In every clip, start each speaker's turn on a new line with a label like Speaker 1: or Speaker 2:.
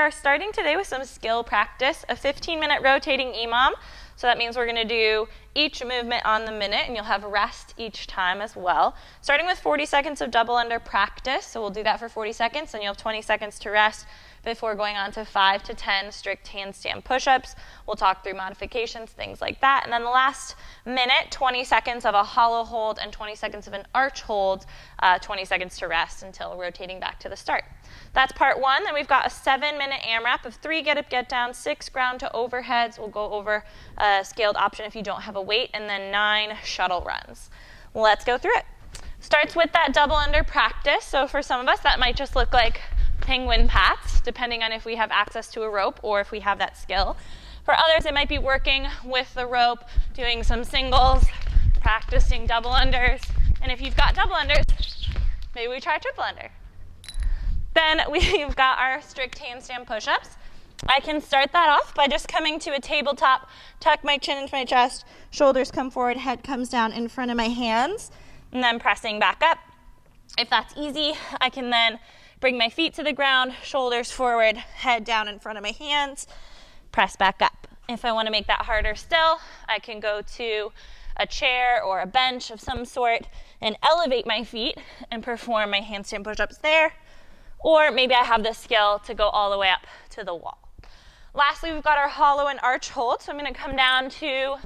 Speaker 1: are starting today with some skill practice, a 15-minute rotating EMOM. So that means we're going to do each movement on the minute, and you'll have rest each time as well. Starting with 40 seconds of double under practice. So we'll do that for 40 seconds, and you'll have 20 seconds to rest before going on to 5 to 10 strict handstand push-ups. We'll talk through modifications, things like that. And then the last minute, 20 seconds of a hollow hold and 20 seconds of an arch hold, 20 seconds to rest until rotating back to the start. That's part one. Then we've got a 7-minute AMRAP of 3 get up, get down, 6 ground to overheads. We'll go over a scaled option if you don't have a weight, and then 9 shuttle runs. Let's go through it. Starts with that double under practice. So for some of us, that might just look like penguin pats, depending on if we have access to a rope or if we have that skill. For others, it might be working with the rope, doing some singles, practicing double unders. And if you've got double unders, maybe we try triple under. Then we've got our strict handstand push-ups. I can start that off by just coming to a tabletop, tuck my chin into my chest, shoulders come forward, head comes down in front of my hands, and then pressing back up. If that's easy, I can then bring my feet to the ground, shoulders forward, head down in front of my hands, press back up. If I want to make that harder still, I can go to a chair or a bench of some sort and elevate my feet and perform my handstand push-ups there. Or maybe I have the skill to go all the way up to the wall. Lastly, we've got our hollow and arch hold. So I'm going to come down to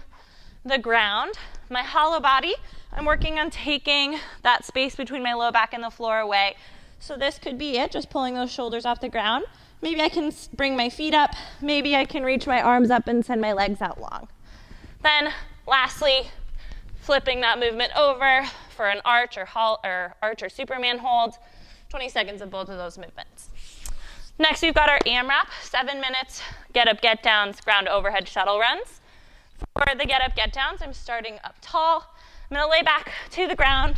Speaker 1: the ground. My hollow body, I'm working on taking that space between my low back and the floor away. So this could be it, just pulling those shoulders off the ground. Maybe I can bring my feet up. Maybe I can reach my arms up and send my legs out long. Then lastly, flipping that movement over for an arch or arch or Superman hold. 20 seconds of both of those movements. Next, we've got our AMRAP, 7 minutes, get up, get downs, ground overhead shuttle runs. For the get up, get downs, I'm starting up tall. I'm going to lay back to the ground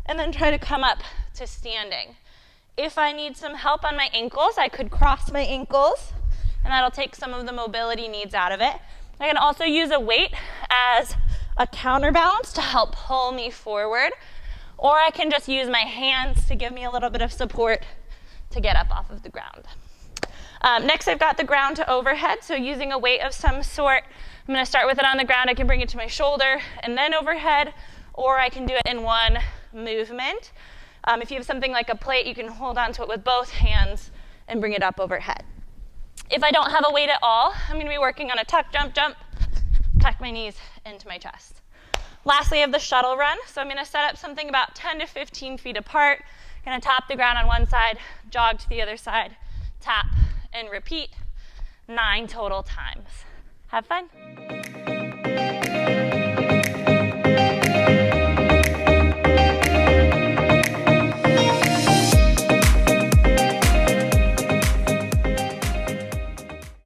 Speaker 1: and then try to come up to standing. If I need some help on my ankles, I could cross my ankles, and that'll take some of the mobility needs out of it. I can also use a weight as a counterbalance to help pull me forward, or I can just use my hands to give me a little bit of support to get up off of the ground. Next, I've got the ground to overhead, so using a weight of some sort. I'm going to start with it on the ground. I can bring it to my shoulder and then overhead, or I can do it in one movement. If you have something like a plate, you can hold onto it with both hands and bring it up overhead. If I don't have a weight at all, I'm going to be working on a tuck, jump, jump, tuck my knees into my chest. Lastly, I have the shuttle run. So I'm going to set up something about 10 to 15 feet apart. Going to tap the ground on one side, jog to the other side, tap, and repeat 9 total times. Have fun.